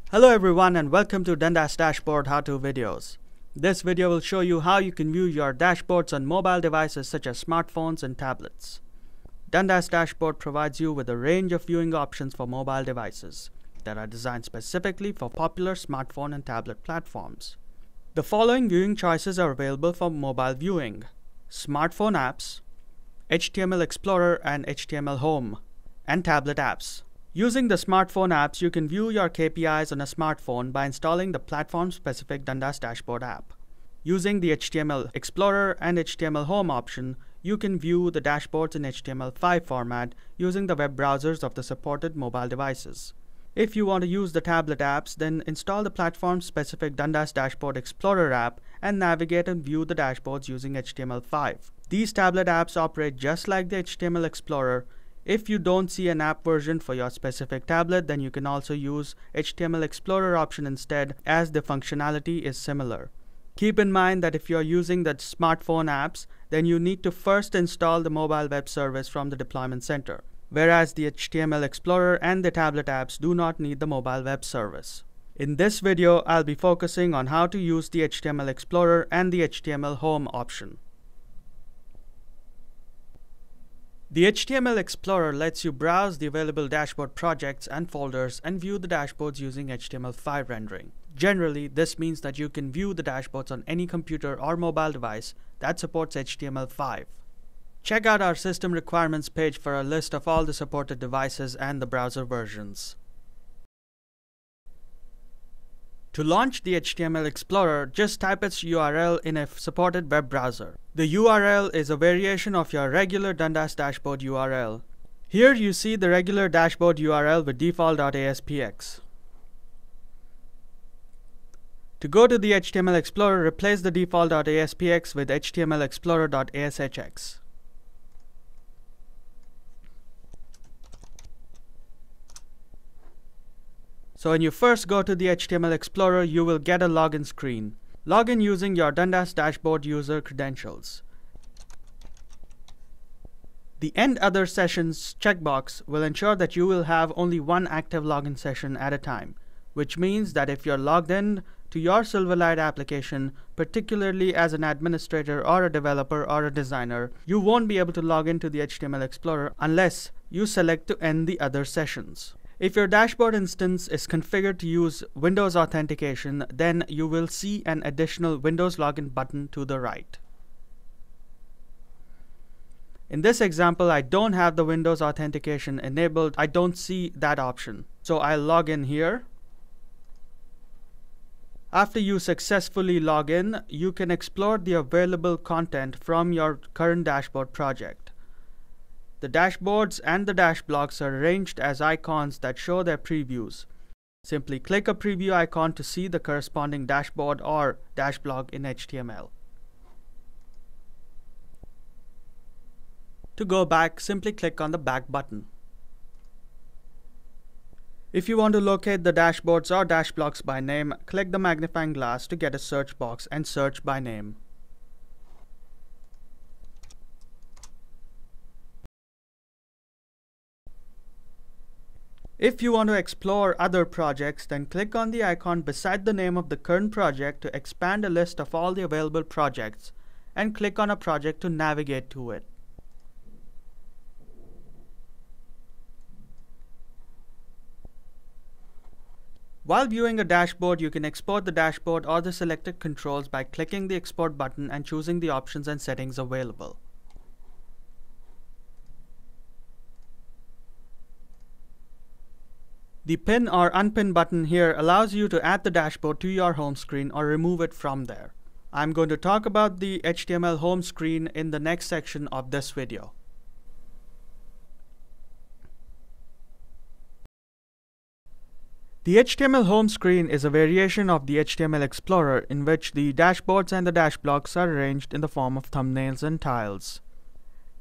Hello everyone and welcome to Dundas Dashboard how-to videos. This video will show you how you can view your dashboards on mobile devices such as smartphones and tablets. Dundas Dashboard provides you with a range of viewing options for mobile devices that are designed specifically for popular smartphone and tablet platforms. The following viewing choices are available for mobile viewing: smartphone apps, HTML Explorer and HTML Home, and tablet apps. Using the smartphone apps, you can view your KPIs on a smartphone by installing the platform-specific Dundas Dashboard app. Using the HTML Explorer and HTML Home option, you can view the dashboards in HTML5 format using the web browsers of the supported mobile devices. If you want to use the tablet apps, then install the platform-specific Dundas Dashboard Explorer app and navigate and view the dashboards using HTML5. These tablet apps operate just like the HTML Explorer. If you don't see an app version for your specific tablet, then you can also use HTML Explorer option instead, as the functionality is similar. Keep in mind that if you're using the smartphone apps, then you need to first install the mobile web service from the deployment center, whereas the HTML Explorer and the tablet apps do not need the mobile web service. In this video, I'll be focusing on how to use the HTML Explorer and the HTML Home option. The HTML Explorer lets you browse the available dashboard projects and folders and view the dashboards using HTML5 rendering. Generally, this means that you can view the dashboards on any computer or mobile device that supports HTML5. Check out our system requirements page for a list of all the supported devices and the browser versions. To launch the HTML Explorer, just type its URL in a supported web browser. The URL is a variation of your regular Dundas Dashboard URL. Here you see the regular dashboard URL with default.aspx. To go to the HTML Explorer, replace the default.aspx with HTML Explorer.ashx. So when you first go to the HTML Explorer, you will get a login screen. Log in using your Dundas Dashboard user credentials. The End Other Sessions checkbox will ensure that you will have only one active login session at a time, which means that if you're logged in to your Silverlight application, particularly as an administrator or a developer or a designer, you won't be able to log into the HTML Explorer unless you select to end the other sessions. If your dashboard instance is configured to use Windows authentication, then you will see an additional Windows login button to the right. In this example, I don't have the Windows authentication enabled. I don't see that option. So I'll log in here. After you successfully log in, you can explore the available content from your current dashboard project. The dashboards and the dash blocks are arranged as icons that show their previews. Simply click a preview icon to see the corresponding dashboard or dash block in HTML. To go back, simply click on the back button. If you want to locate the dashboards or dash blocks by name, click the magnifying glass to get a search box and search by name. If you want to explore other projects, then click on the icon beside the name of the current project to expand a list of all the available projects, and click on a project to navigate to it. While viewing a dashboard, you can export the dashboard or the selected controls by clicking the Export button and choosing the options and settings available. The Pin or Unpin button here allows you to add the dashboard to your home screen or remove it from there. I'm going to talk about the HTML home screen in the next section of this video. The HTML home screen is a variation of the HTML Explorer in which the dashboards and the dash blocks are arranged in the form of thumbnails and tiles.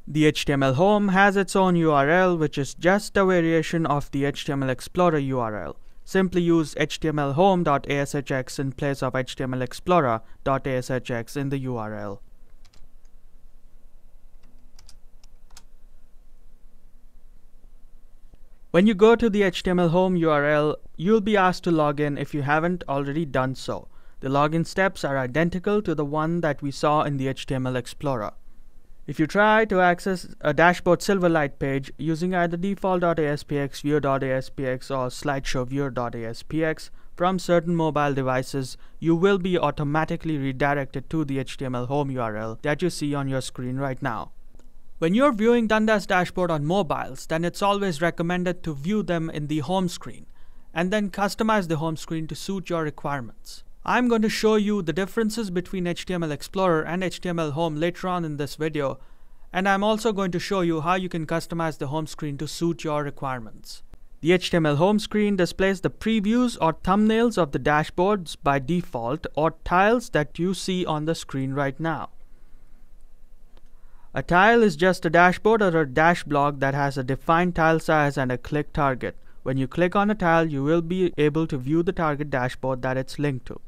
The HTML Home has its own URL, which is just a variation of the HTML Explorer URL. Simply use htmlhome.ashx in place of htmlexplorer.ashx in the URL. When you go to the HTML home URL, you'll be asked to log in if you haven't already done so. The login steps are identical to the one that we saw in the HTML Explorer. If you try to access a dashboard Silverlight page using either default.aspx, viewer.aspx, or slideshowviewer.aspx from certain mobile devices, you will be automatically redirected to the HTML home URL that you see on your screen right now. When you're viewing Dundas Dashboard on mobiles, then it's always recommended to view them in the home screen and then customize the home screen to suit your requirements. I'm going to show you the differences between HTML Explorer and HTML Home later on in this video, and I'm also going to show you how you can customize the home screen to suit your requirements. The HTML home screen displays the previews or thumbnails of the dashboards by default or tiles that you see on the screen right now. A tile is just a dashboard or a dash block that has a defined tile size and a click target. When you click on a tile, you will be able to view the target dashboard that it's linked to.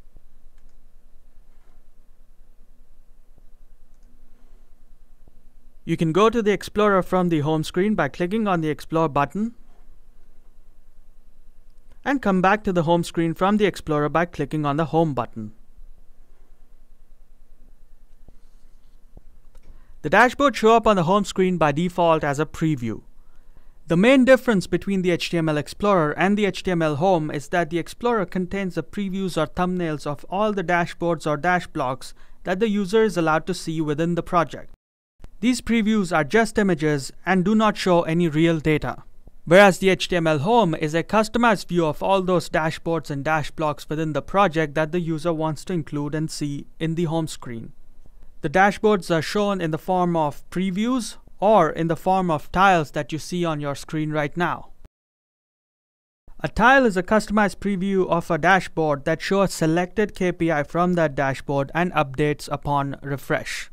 You can go to the Explorer from the home screen by clicking on the Explore button, and come back to the home screen from the Explorer by clicking on the Home button. The dashboard shows up on the home screen by default as a preview. The main difference between the HTML Explorer and the HTML Home is that the Explorer contains the previews or thumbnails of all the dashboards or dash blocks that the user is allowed to see within the project. These previews are just images and do not show any real data. Whereas the HTML Home is a customized view of all those dashboards and dash blocks within the project that the user wants to include and see in the home screen. The dashboards are shown in the form of previews or in the form of tiles that you see on your screen right now. A tile is a customized preview of a dashboard that shows selected KPI from that dashboard and updates upon refresh.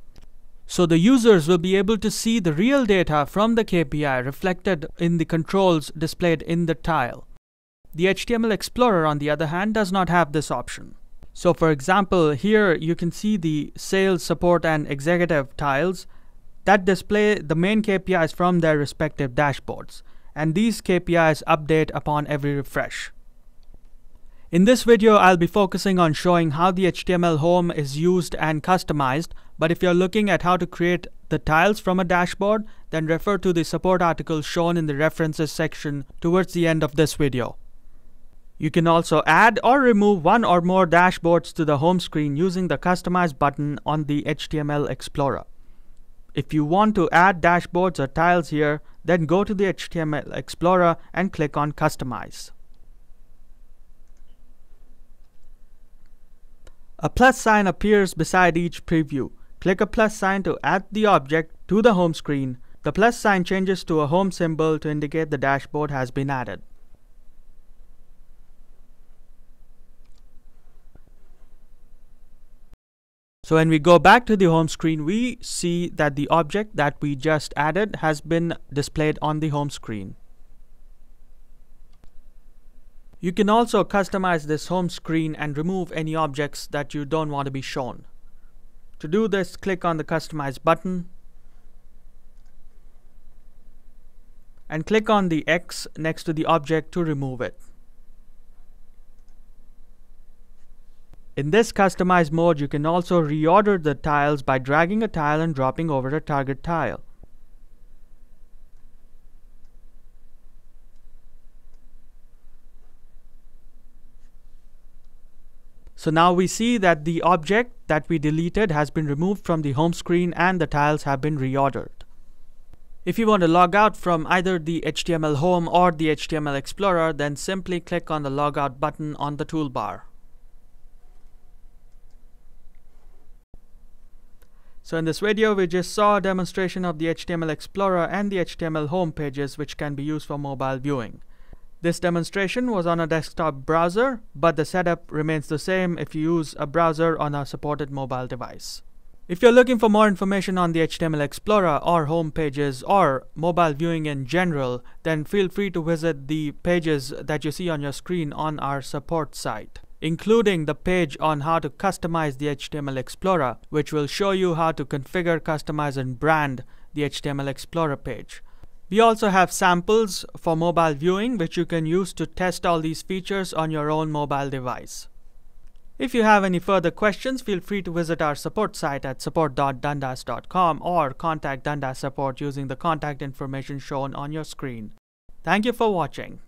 So the users will be able to see the real data from the KPI reflected in the controls displayed in the tile. The HTML Explorer, on the other hand, does not have this option. So for example, here you can see the sales, support, and executive tiles that display the main KPIs from their respective dashboards, and these KPIs update upon every refresh. In this video, I'll be focusing on showing how the HTML Home is used and customized, but if you're looking at how to create the tiles from a dashboard, then refer to the support articles shown in the references section towards the end of this video. You can also add or remove one or more dashboards to the home screen using the Customize button on the HTML Explorer. If you want to add dashboards or tiles here, then go to the HTML Explorer and click on Customize. A plus sign appears beside each preview. Click a plus sign to add the object to the home screen. The plus sign changes to a home symbol to indicate the dashboard has been added. So when we go back to the home screen, we see that the object that we just added has been displayed on the home screen. You can also customize this home screen and remove any objects that you don't want to be shown. To do this, click on the Customize button and click on the X next to the object to remove it. In this Customize mode, you can also reorder the tiles by dragging a tile and dropping over a target tile. So now we see that the object that we deleted has been removed from the home screen and the tiles have been reordered. If you want to log out from either the HTML Home or the HTML Explorer, then simply click on the Logout button on the toolbar. So in this video, we just saw a demonstration of the HTML Explorer and the HTML Home pages, which can be used for mobile viewing. This demonstration was on a desktop browser, but the setup remains the same if you use a browser on a supported mobile device. If you're looking for more information on the HTML Explorer or home pages or mobile viewing in general, then feel free to visit the pages that you see on your screen on our support site, including the page on how to customize the HTML Explorer, which will show you how to configure, customize, and brand the HTML Explorer page. We also have samples for mobile viewing, which you can use to test all these features on your own mobile device. If you have any further questions, feel free to visit our support site at support.dundas.com or contact Dundas Support using the contact information shown on your screen. Thank you for watching.